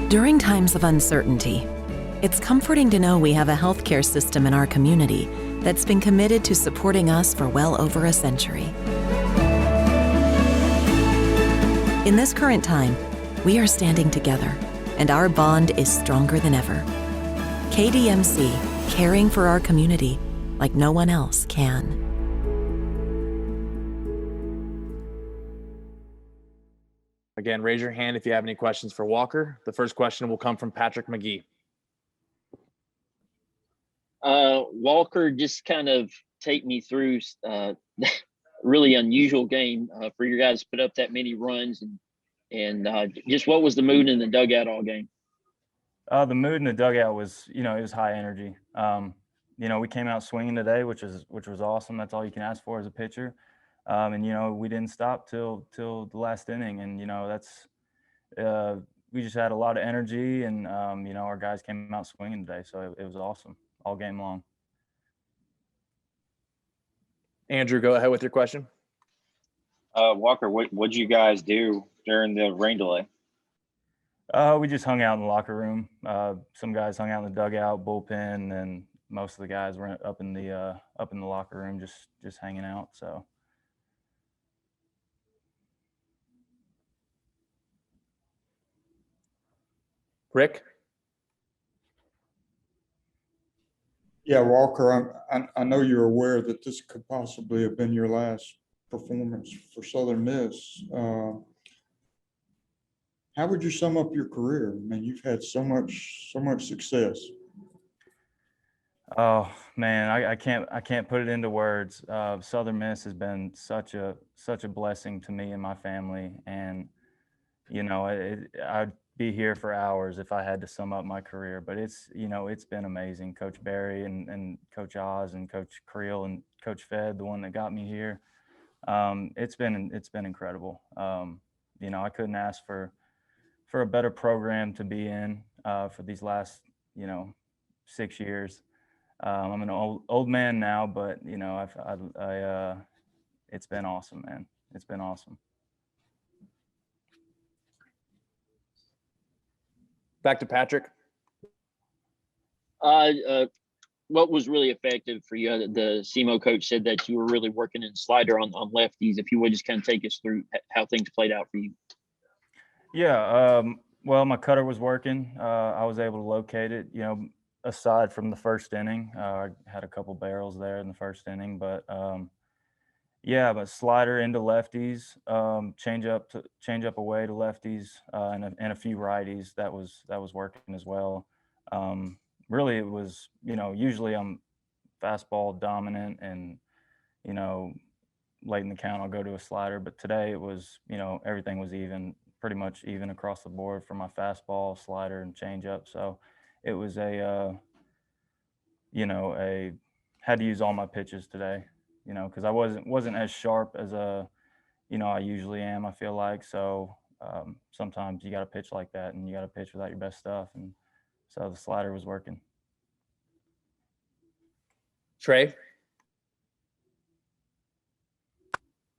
During times of uncertainty, it's comforting to know we have a healthcare system in our community that's been committed to supporting us for well over a century. In this current time, we are standing together, and our bond is stronger than ever. KDMC, caring for our community like no one else can. Again, raise your hand if you have any questions for Walker. The first question will come from Patrick McGee. Walker, just kind of take me through really unusual game for your guys to put up that many runs, and just what was the mood in the dugout all game? The mood in the dugout was, it was high energy. We came out swinging today, which was awesome. That's all you can ask for as a pitcher. And we didn't stop till the last inning, and that's we just had a lot of energy, and our guys came out swinging today, so it was awesome all game long. Andrew, go ahead with your question. Walker, what'd you guys do during the rain delay? We just hung out in the locker room. Some guys hung out in the dugout, bullpen, and most of the guys were up in the locker room, just hanging out. So. Rick? Yeah, Walker, I know you're aware that this could possibly have been your last performance for Southern Miss. How would you sum up your career? I mean, you've had so much success. Oh man, I can't put it into words. Southern Miss has been such a blessing to me and my family, and I'd be here for hours if I had to sum up my career. But it's been amazing. Coach Barry and Coach Oz and Coach Creel and Coach Fed, the one that got me here. It's been incredible. I couldn't ask for a better program to be in for these last 6 years. I'm an old man now, but it's been awesome, man. It's been awesome. Back to Patrick. What was really effective for you? The SEMO coach said that you were really working in slider on lefties. If you would just kind of take us through how things played out for you. Yeah. Well, my cutter was working. I was able to locate it. Aside from the first inning, I had a couple barrels there in the first inning, but but slider into lefties, change up away to lefties, and a few righties. That was working as well. Really, it was usually I'm fastball dominant, and late in the count I'll go to a slider. But today it was everything was pretty much even across the board for my fastball, slider, and changeup. So it was had to use all my pitches today, because I wasn't as sharp as I usually am, I feel like. So sometimes you got to pitch like that, and you got to pitch without your best stuff. And so the slider was working. Trey?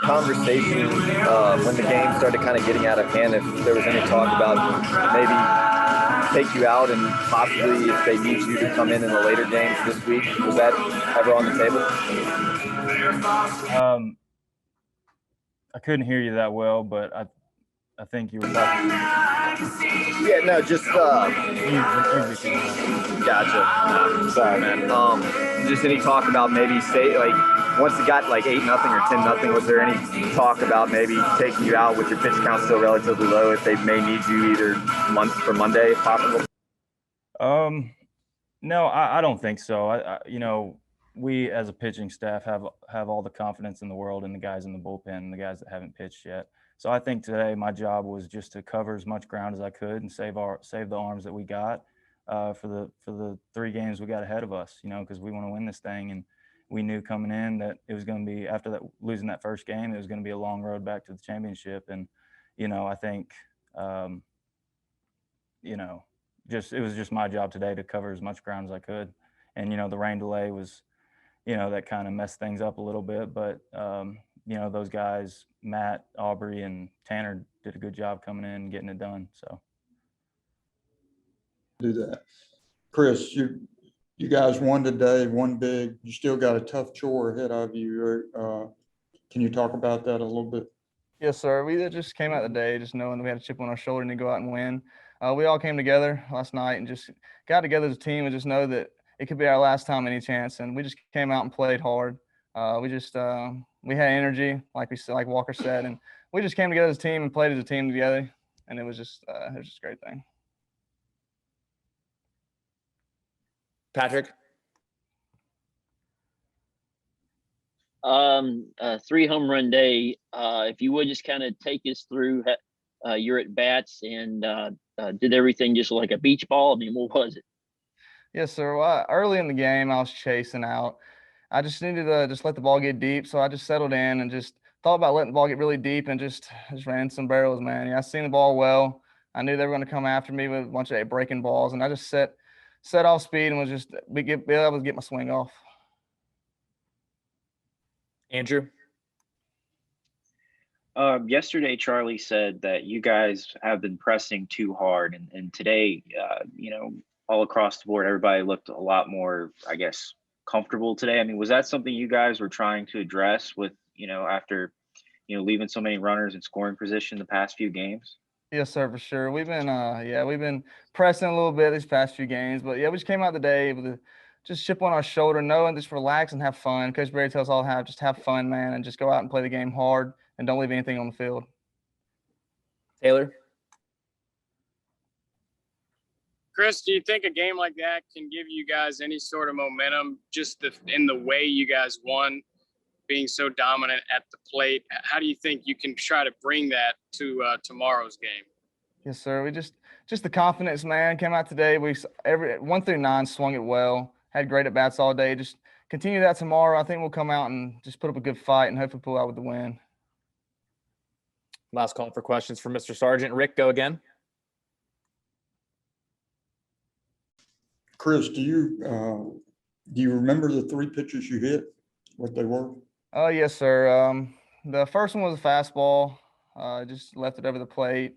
Conversation when the game started kind of getting out of hand, if there was any talk about maybe take you out and possibly if they need you to come in the later games this week, was that ever on the table? I couldn't hear you that well, but I think you were talking. Yeah, no, just gotcha. Sorry, man. Just any talk about maybe once it got 8-0 or 10-0, was there any talk about maybe taking you out with your pitch count still relatively low if they may need you either for Monday if possible? No, I don't think so. We as a pitching staff have all the confidence in the world in the guys in the bullpen and the guys that haven't pitched yet. So I think today my job was just to cover as much ground as I could and save the arms that we got for the 3 games we got ahead of us. Because we want to win this thing, and we knew coming in that it was going to be, after that losing that first game, it was going to be a long road back to the championship. And I think it was just my job today to cover as much ground as I could. And the rain delay was that kind of messed things up a little bit, but those guys, Matt, Aubrey, and Tanner, did a good job coming in and getting it done. So do that. Chris, you guys won today, won big. You still got a tough chore ahead of you. Can you talk about that a little bit? Yes, sir. We just came out today just knowing that we had a chip on our shoulder and to go out and win. We all came together last night and just got together as a team and just know that it could be our last time any chance. And we just came out and played hard. We had energy, like Walker said, and we just came together as a team and played as a team together. And it was just a great thing. Patrick? 3 home run day. If you would just kind of take us through your at bats and did everything just like a beach ball? I mean, what was it? Yes, sir. Well, early in the game, I was chasing out. I just needed to just let the ball get deep, so I just settled in and just thought about letting the ball get really deep and just ran some barrels, man. Yeah, I seen the ball well. I knew they were going to come after me with a bunch of breaking balls, and I just set off speed and was just be able to get my swing off. Andrew? Yesterday, Charlie said that you guys have been pressing too hard, and today, all across the board, everybody looked a lot more, I guess, comfortable today. I mean, was that something you guys were trying to address with, after, leaving so many runners in scoring position the past few games? Yes, sir, for sure. We've been pressing a little bit these past few games, but yeah, we just came out today with just chip on our shoulder, knowing just relax and have fun. Coach Berry tells us all just have fun, man, and just go out and play the game hard and don't leave anything on the field. Taylor? Chris, do you think a game like that can give you guys any sort of momentum just in the way you guys won, being so dominant at the plate? How do you think you can try to bring that to tomorrow's game? Yes, sir. We just the confidence, man. Came out today. We 1 through 9 swung it well. Had great at bats all day. Just continue that tomorrow. I think we'll come out and just put up a good fight and hopefully pull out with the win. Last call for questions from Mr. Sargent. Rick, go again. Chris, do you remember the 3 pitches you hit, what they were? Oh, yes, sir. The first one was a fastball. Just left it over the plate.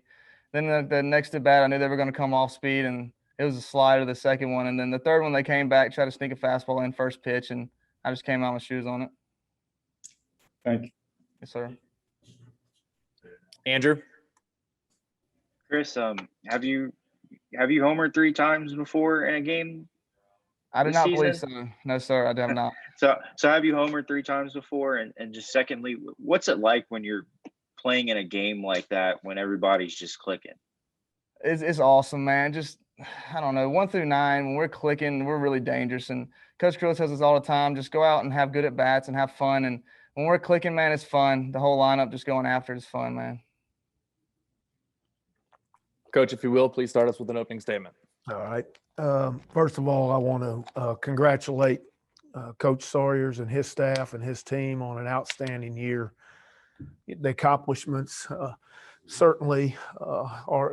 Then the next at bat, I knew they were going to come off speed, and it was a slider, the second one. And then the third one, they came back, tried to sneak a fastball in first pitch, and I just came out with shoes on it. Thank you. Yes, sir. Andrew? Chris, have you homered 3 times before in a game? I did not believe so. No, sir, I have not. So have you homered 3 times before? And just secondly, what's it like when you're playing in a game like that when everybody's just clicking? It's awesome, man. Just, I don't know, 1 through 9, when we're clicking, we're really dangerous. And Coach Krill says this all the time, just go out and have good at bats and have fun. And when we're clicking, man, it's fun. The whole lineup just going after it is fun, man. Coach, if you will, please start us with an opening statement. All right. First of all, I want to congratulate Coach Sawyers and his staff and his team on an outstanding year. The accomplishments certainly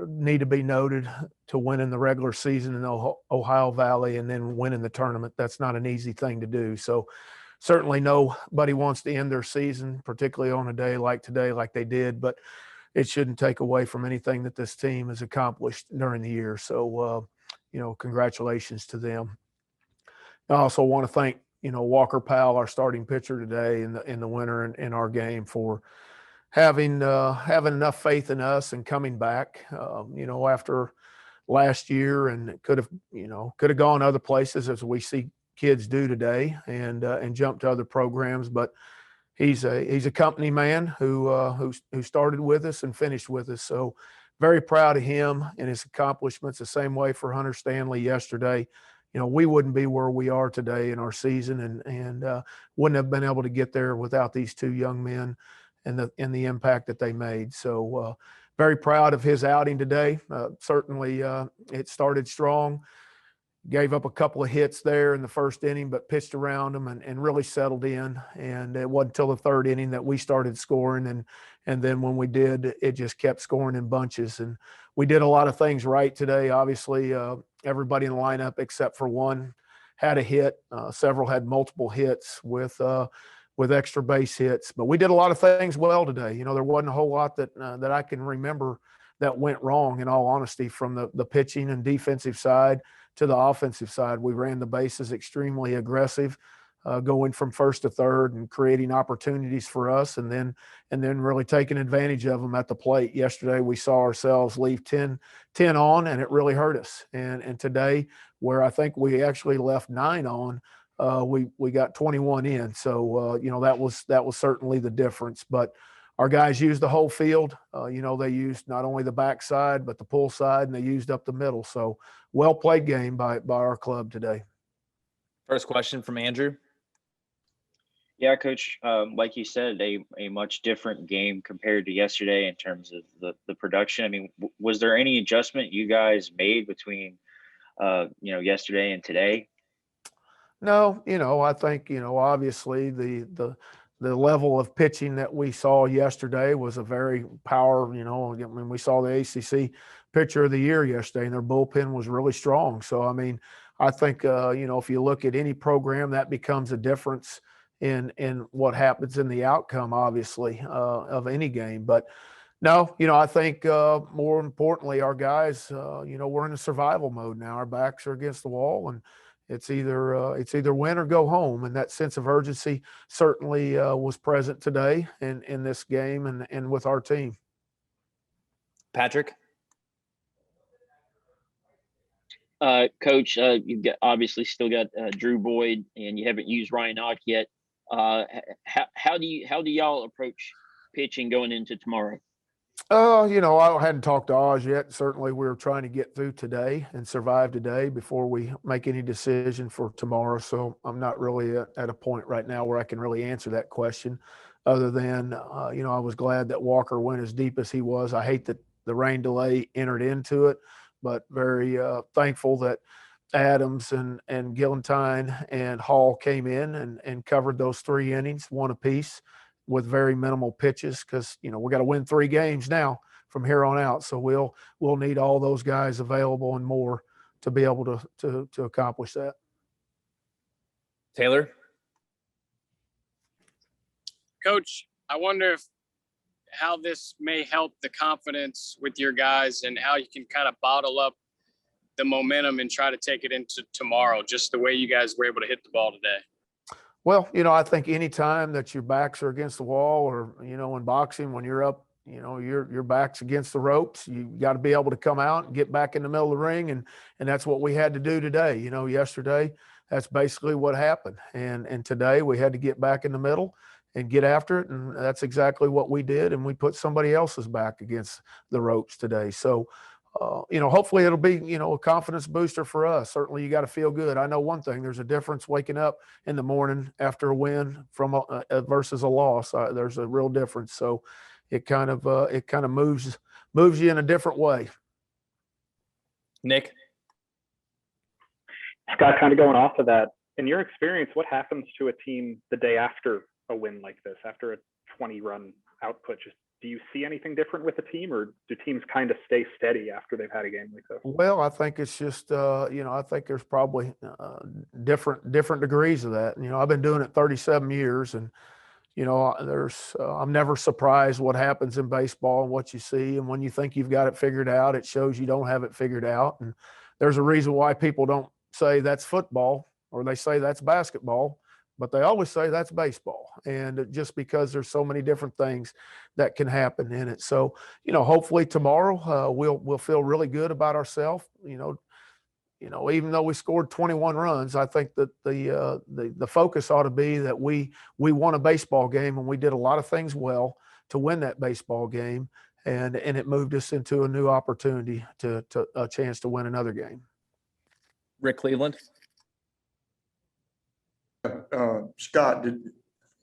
need to be noted. To win in the regular season in the Ohio Valley and then win in the tournament, that's not an easy thing to do. So certainly nobody wants to end their season, particularly on a day like today, like they did, but it shouldn't take away from anything that this team has accomplished during the year. So, congratulations to them. I also want to thank, Walker Powell, our starting pitcher today in the winter in our game, for having enough faith in us and coming back, after last year, and it could have gone other places as we see kids do today and jump to other programs. But he's a company man who started with us and finished with us. So very proud of him and his accomplishments. The same way for Hunter Stanley yesterday. We wouldn't be where we are today in our season and wouldn't have been able to get there without these 2 young men and the impact that they made. So very proud of his outing today. Certainly it started strong. Gave up a couple of hits there in the first inning, but pitched around them and really settled in. And it wasn't until the 3rd inning that we started scoring. And then when we did, it just kept scoring in bunches. And we did a lot of things right today. Obviously, everybody in the lineup except for one had a hit. Several had multiple hits with extra base hits. But we did a lot of things well today. There wasn't a whole lot that I can remember that went wrong, in all honesty, from the pitching and defensive side to the offensive side. We ran the bases extremely aggressive, going from first to third and creating opportunities for us, and then really taking advantage of them at the plate. Yesterday, we saw ourselves leave 10 on, and it really hurt us. And today, where I think we actually left 9 on, we got 21 in. So, that was certainly the difference. But our guys used the whole field. They used not only the backside, but the pull side, and they used up the middle. So well played game by our club today. First question from Andrew. Yeah, Coach, like you said, a much different game compared to yesterday in terms of the production. I mean, was there any adjustment you guys made between, yesterday and today? No, I think, obviously the level of pitching that we saw yesterday was a very power, I mean, we saw the ACC pitcher of the year yesterday, and their bullpen was really strong. So, I mean, I think, if you look at any program, that becomes a difference in what happens in the outcome, obviously, of any game. But no, I think more importantly, our guys, we're in a survival mode now. Our backs are against the wall, and it's either win or go home. And that sense of urgency certainly was present today in this game and with our team. Patrick? Coach, you've obviously still got Drew Boyd, and you haven't used Ryan Ock yet. How do y'all approach pitching going into tomorrow? I hadn't talked to Oz yet. Certainly, we're trying to get through today and survive today before we make any decision for tomorrow. So I'm not really at a point right now where I can really answer that question, other than, I was glad that Walker went as deep as he was. I hate that the rain delay entered into it, but very thankful that Adams and Gillentine and Hall came in and covered those 3 innings, 1 apiece, with very minimal pitches, because we got to win 3 games now from here on out. So we'll need all those guys available and more to be able to accomplish that. Taylor? Coach, I wonder how this may help the confidence with your guys, and how you can kind of bottle up the momentum and try to take it into tomorrow, just the way you guys were able to hit the ball today. Well, I think any time that your backs are against the wall, or, in boxing, when you're up, your back's against the ropes, you got to be able to come out and get back in the middle of the ring. And that's what we had to do today. Yesterday, that's basically what happened. And today we had to get back in the middle and get after it. And that's exactly what we did. And we put somebody else's back against the ropes today. So, hopefully it'll be, a confidence booster for us. Certainly you got to feel good. I know one thing, there's a difference waking up in the morning after a win from versus a loss. There's a real difference. So it kind of moves you in a different way. Nick? Scott, kind of going off of that, in your experience, what happens to a team the day after a win like this, after a 20-run output? Do you see anything different with the team, or do teams kind of stay steady after they've had a game like this? Well, I think it's just, I think there's probably different degrees of that. I've been doing it 37 years, and, I'm never surprised what happens in baseball and what you see. And when you think you've got it figured out, it shows you don't have it figured out. And there's a reason why people don't say that's football, or they say that's basketball, but they always say that's baseball. And just because there's so many different things that can happen in it. So, hopefully tomorrow we'll feel really good about ourselves. Even though we scored 21 runs, I think that the focus ought to be that we won a baseball game, and we did a lot of things well to win that baseball game. And it moved us into a new opportunity to a chance to win another game. Rick Cleveland? Scott,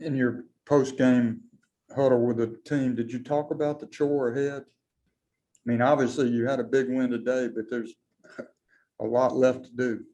in your post-game huddle with the team, did you talk about the chore ahead? I mean, obviously you had a big win today, but there's a lot left to do.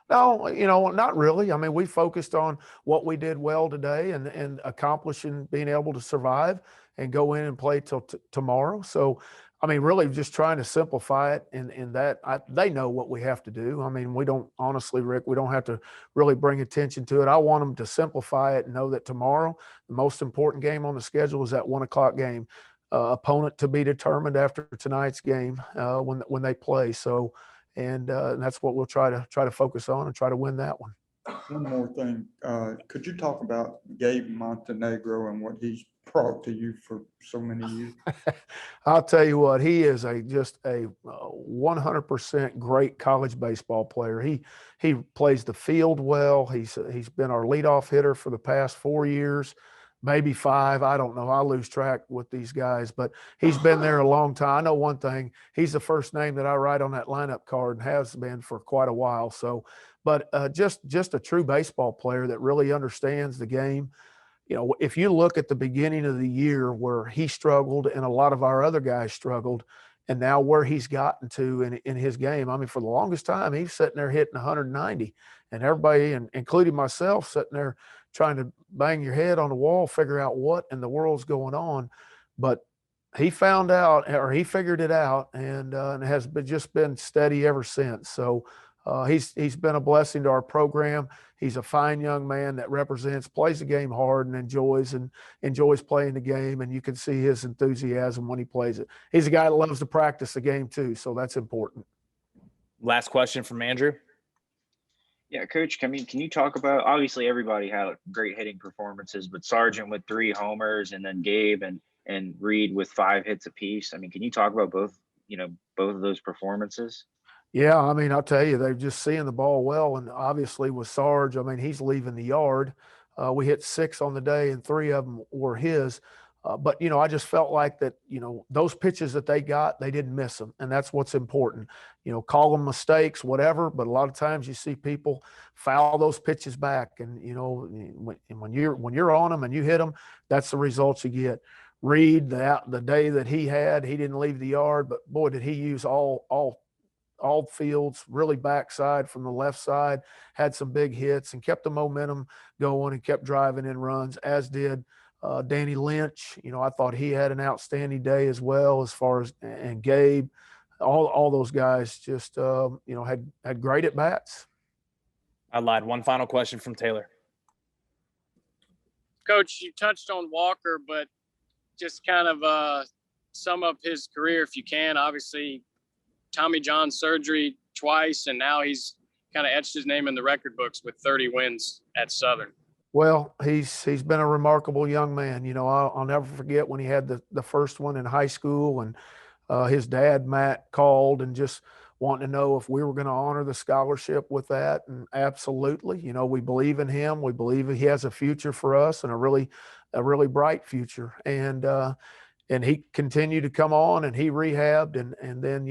No, not really. I mean, we focused on what we did well today and accomplishing being able to survive and go in and play till tomorrow. So, I mean, really just trying to simplify it in that they know what we have to do. I mean, we don't, honestly, Rick, we don't have to really bring attention to it. I want them to simplify it and know that tomorrow, the most important game on the schedule is that 1 o'clock game. opponent to be determined after tonight's game when they play. So, and that's what we'll try to focus on and try to win that one. One more thing. Could you talk about Gabe Montenegro and what he's brought to you for so many years? I'll tell you what, he is just a 100% great college baseball player. He plays the field well. He's been our leadoff hitter for the past 4 years, maybe 5. I don't know. I lose track with these guys, but he's been there a long time. I know one thing, he's the first name that I write on that lineup card and has been for quite a while. So, but just a true baseball player that really understands the game. You know, if you look at the beginning of the year where he struggled and a lot of our other guys struggled, and now where he's gotten to in his game, I mean, for the longest time, he's sitting there hitting 190, and everybody, and including myself, sitting there trying to bang your head on the wall, figure out what in the world's going on. But he found out, or he figured it out, and has just been steady ever since. So he's been a blessing to our program. He's a fine young man that plays the game hard and enjoys playing the game. And you can see his enthusiasm when he plays it. He's a guy that loves to practice the game too. So that's important. Last question from Andrew. Yeah, Coach, can you talk about, obviously everybody had great hitting performances, but Sargent with 3 homers and then Gabe and Reed with 5 hits apiece. I mean, can you talk about both of those performances? Yeah, I mean, I'll tell you, they're just seeing the ball well. And obviously with Sarge, I mean, he's leaving the yard. We hit 6 on the day and 3 of them were his. But, I just felt like that, those pitches that they got, they didn't miss them. And that's what's important. Call them mistakes, whatever. But a lot of times you see people foul those pitches back. And, when you're on them and you hit them, that's the results you get. Reed, the day that he didn't leave the yard. But, boy, did he use all fields, really backside from the left side, had some big hits and kept the momentum going and kept driving in runs, as did Danny Lynch. I thought he had an outstanding day as well, as far as, and Gabe, all those guys just, had great at bats. I lied. One final question from Taylor. Coach, you touched on Walker, but just kind of sum up his career if you can. Obviously, Tommy John surgery twice, and now he's kind of etched his name in the record books with 30 wins at Southern. Well, he's been a remarkable young man. I'll never forget when he had the first one in high school, and his dad, Matt, called and just wanting to know if we were going to honor the scholarship with that. And absolutely, we believe in him. We believe he has a future for us and a really bright future. And he continued to come on and he rehabbed. And then,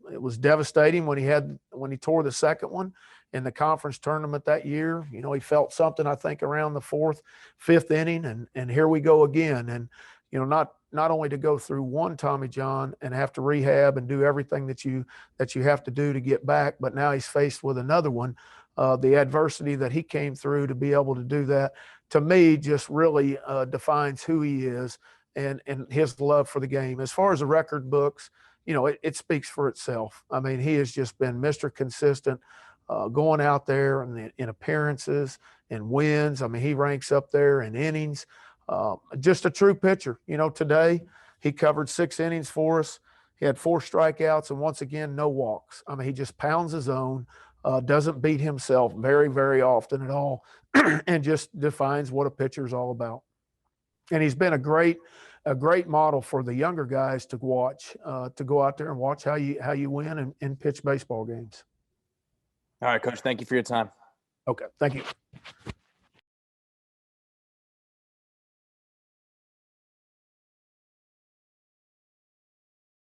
it was devastating when he tore the second one in the conference tournament that year. He felt something, I think, around the 4th, 5th inning. And here we go again. And, not only to go through one Tommy John and have to rehab and do everything that you have to do to get back, but now he's faced with another one. The adversity that he came through to be able to do that, to me, just really defines who he is. And his love for the game. As far as the record books, it speaks for itself. I mean, he has just been Mr. Consistent, going out there in appearances and wins. I mean, he ranks up there in innings. Just a true pitcher. Today he covered 6 innings for us. He had 4 strikeouts and once again, no walks. I mean, he just pounds his own, doesn't beat himself very, very often at all, and just defines what a pitcher is all about. And he's been a great model for the younger guys to watch, to go out there and watch how you win and pitch baseball games. All right, Coach. Thank you for your time. Okay. Thank you.